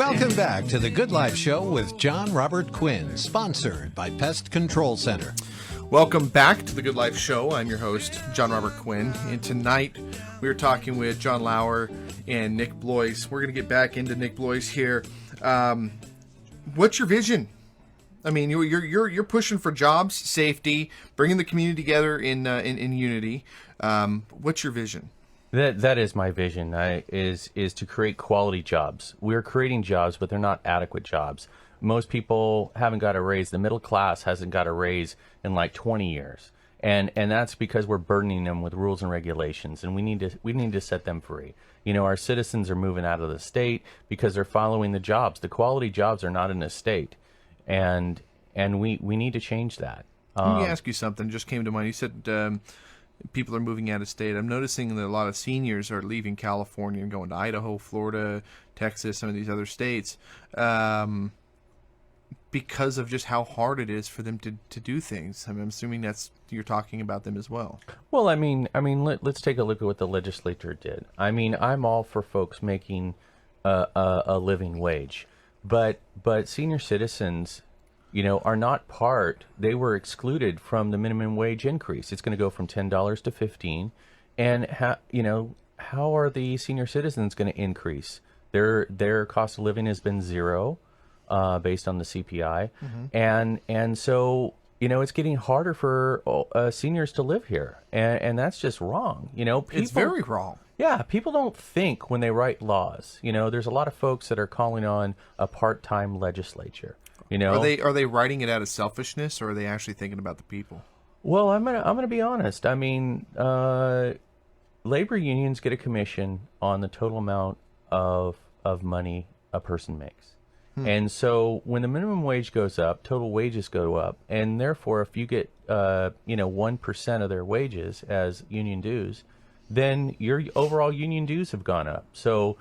Welcome back to the Good Life Show with John Robert Quinn, sponsored by Pest Control Center. Welcome back to the Good Life Show. I'm your host, John Robert Quinn, and tonight we are talking with John Lauer and Nick Bloise. We're going to get back into Nick Bloise here. What's your vision? I mean, you're pushing for jobs, safety, bringing the community together in unity. What's your vision? That is my vision. Is to create quality jobs. We're creating jobs, but they're not adequate jobs. Most people haven't got a raise. The middle class hasn't got a raise in like 20 years, and that's because we're burdening them with rules and regulations, and we need to set them free. You know, our citizens are moving out of the state because they're following the jobs. The quality jobs are not in the state, and we need to change that. Let me ask you something. Just came to mind. You said people are moving out of state. I'm noticing that a lot of seniors are leaving California and going to Idaho, Florida, Texas, some of these other states, because of just how hard it is for them to do things. I'm assuming you're talking about them as well. Well, I mean, let's take a look at what the legislature did. I mean, I'm all for folks making a living wage, but senior citizens, you know, are not part. They were excluded from the minimum wage increase. It's going to go from $10 to $15, and how are the senior citizens going to increase? Their cost of living has been zero, based on the CPI, and so it's getting harder for seniors to live here, and that's just wrong. It's very wrong. Yeah, people don't think when they write laws. There's a lot of folks that are calling on a part-time legislature. Are they writing it out of selfishness, or are they actually thinking about the people? Well, I'm gonna be honest. I mean, labor unions get a commission on the total amount of money a person makes. And so when the minimum wage goes up, total wages go up, and therefore if you get 1% of their wages as union dues, then your overall union dues have gone up. So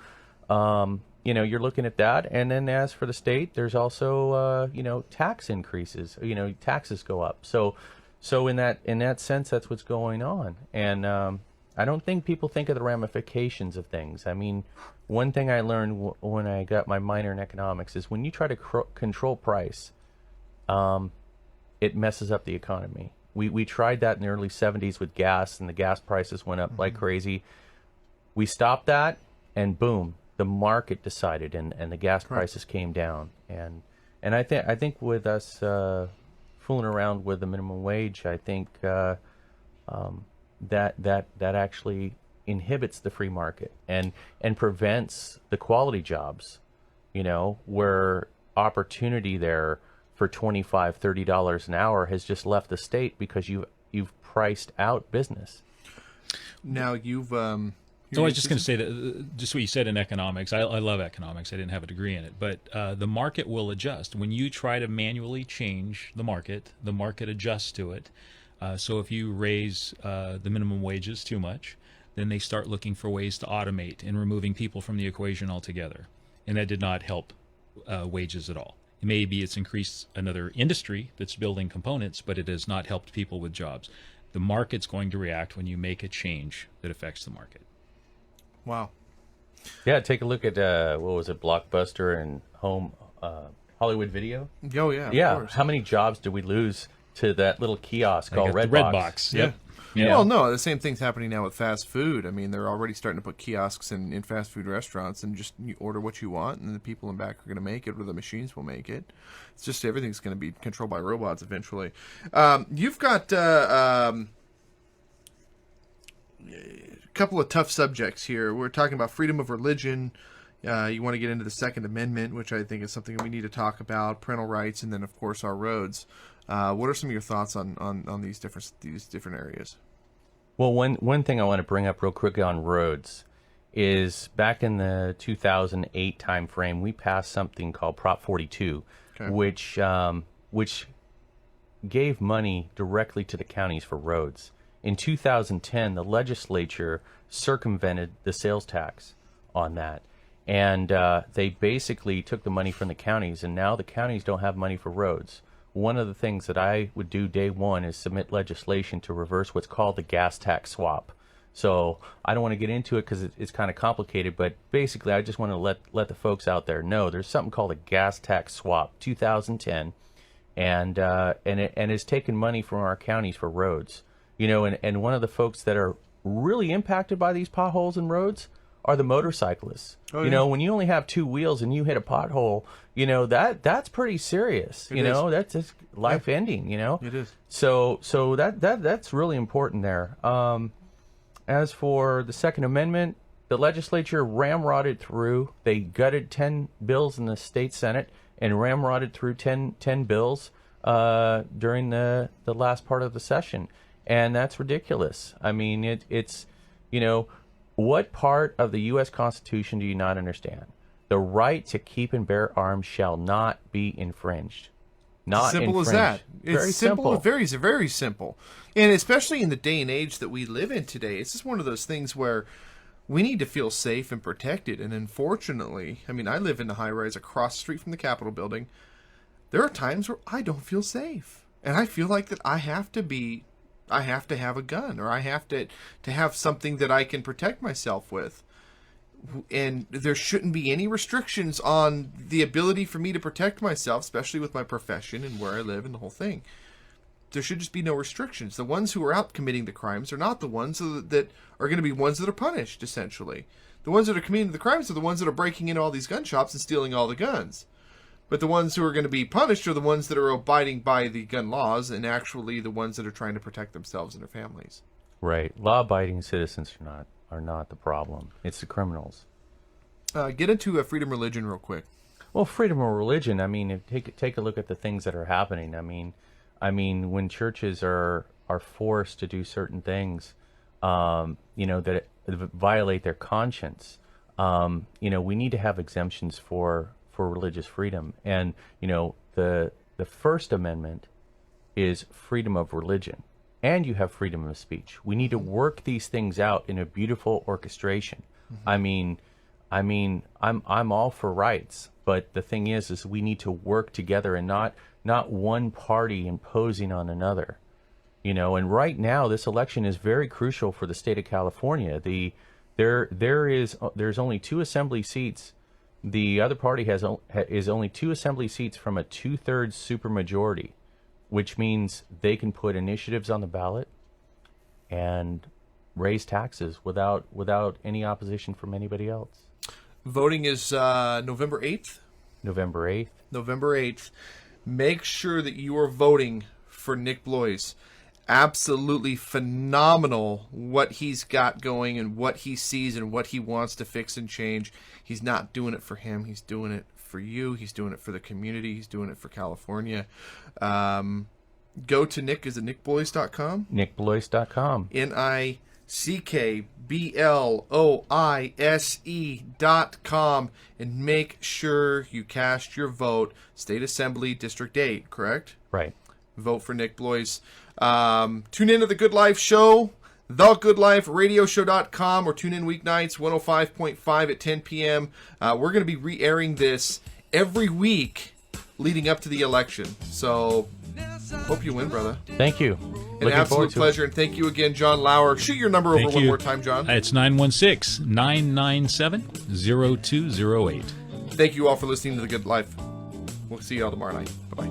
you're looking at that, and then as for the state, there's also tax increases. Taxes go up. So in that sense, that's what's going on. And I don't think people think of the ramifications of things. I mean, one thing I learned when I got my minor in economics is when you try to control price, it messes up the economy. We tried that in the early 70s with gas, and the gas prices went up like crazy. We stopped that, and boom, the market decided, and the gas prices came down. And I think with us fooling around with the minimum wage, I think that actually inhibits the free market and prevents the quality jobs, where opportunity there for $25-$30 an hour has just left the state because you've priced out business. Now you've So I was just going to say that, just what you said in economics. I love economics. I didn't have a degree in it, but the market will adjust. When you try to manually change the market adjusts to it. So if you raise the minimum wages too much, then they start looking for ways to automate and removing people from the equation altogether. And that did not help wages at all. Maybe it's increased another industry that's building components, but it has not helped people with jobs. The market's going to react when you make a change that affects the market. Wow. Yeah, take a look at what was it, Blockbuster and Hollywood Video. Oh yeah, yeah. Of course. How many jobs did we lose to that little kiosk called Redbox? Yep. Yeah. Well, no, the same thing's happening now with fast food. I mean, they're already starting to put kiosks in fast food restaurants, and just you order what you want, and the people in back are going to make it, or the machines will make it. It's just everything's going to be controlled by robots eventually. You've got a couple of tough subjects here. We're talking about freedom of religion. You want to get into the Second Amendment, which I think is something that we need to talk about, parental rights, and then, of course, our roads. What are some of your thoughts on these different areas? Well, one thing I want to bring up real quickly on roads is back in the 2008 timeframe, we passed something called Prop 42, which gave money directly to the counties for roads. In 2010, the legislature circumvented the sales tax on that. And they basically took the money from the counties, and now the counties don't have money for roads. One of the things that I would do day one is submit legislation to reverse what's called the gas tax swap. So I don't want to get into it because it's kind of complicated, but basically I just want to let the folks out there know there's something called a gas tax swap 2010, and it's taken money from our counties for roads. And one of the folks that are really impacted by these potholes in roads are the motorcyclists. Oh, yeah. When you only have two wheels and you hit a pothole, that's pretty serious. That's just life ending. It is. So that's really important there. As for the Second Amendment, the legislature ramrodded through. They gutted 10 bills in the state Senate and ramrodded through 10 bills during the last part of the session. And that's ridiculous. I mean, it's what part of the U.S. Constitution do you not understand? The right to keep and bear arms shall not be infringed. Not simple infringed. as that. It's very simple. Very, very simple. And especially in the day and age that we live in today, it's just one of those things where we need to feel safe and protected. And unfortunately, I mean, I live in the high-rise across the street from the Capitol building. There are times where I don't feel safe. And I feel like that I have to have a gun, or I have to have something that I can protect myself with. And there shouldn't be any restrictions on the ability for me to protect myself, especially with my profession and where I live and the whole thing. There should just be no restrictions. The ones who are out committing the crimes are not the ones that are going to be ones that are punished, essentially. The ones that are committing the crimes are the ones that are breaking into all these gun shops and stealing all the guns. But the ones who are going to be punished are the ones that are abiding by the gun laws and actually the ones that are trying to protect themselves and their families. Right. Law-abiding citizens are not the problem. It's the criminals. Get into freedom of religion real quick. Well, freedom of religion, I mean, take a look at the things that are happening. I mean, when churches are forced to do certain things, that violate their conscience, we need to have exemptions for religious freedom. And, the First Amendment is freedom of religion, and you have freedom of speech. We need to work these things out in a beautiful orchestration. Mm-hmm. I mean, I'm all for rights, but the thing is we need to work together and not one party imposing on another. And right now this election is very crucial for the state of California. There's only 2 assembly seats. The other party is only 2 assembly seats from a 2/3 supermajority, which means they can put initiatives on the ballot and raise taxes without any opposition from anybody else. Voting is November 8th. November 8th. November 8th. Make sure that you are voting for Nick Bloise. Absolutely phenomenal what he's got going and what he sees and what he wants to fix and change. He's not doing it for him. He's doing it for you. He's doing it for the community. He's doing it for California. Go to Nick. Is it nickbloise.com? nickbloise.com. NickBloise.com, and make sure you cast your vote. State Assembly District 8, correct? Right. Vote for Nick Bloise. Tune in to The Good Life Show, thegoodliferadioshow.com, or tune in weeknights, 105.5 at 10 p.m. We're going to be re-airing this every week leading up to the election. So, hope you win, brother. Thank you. An absolute pleasure, and thank you again, John Lauer. Shoot your number over one more time, John. It's 916-997-0208. Thank you all for listening to The Good Life. We'll see you all tomorrow night. Bye-bye.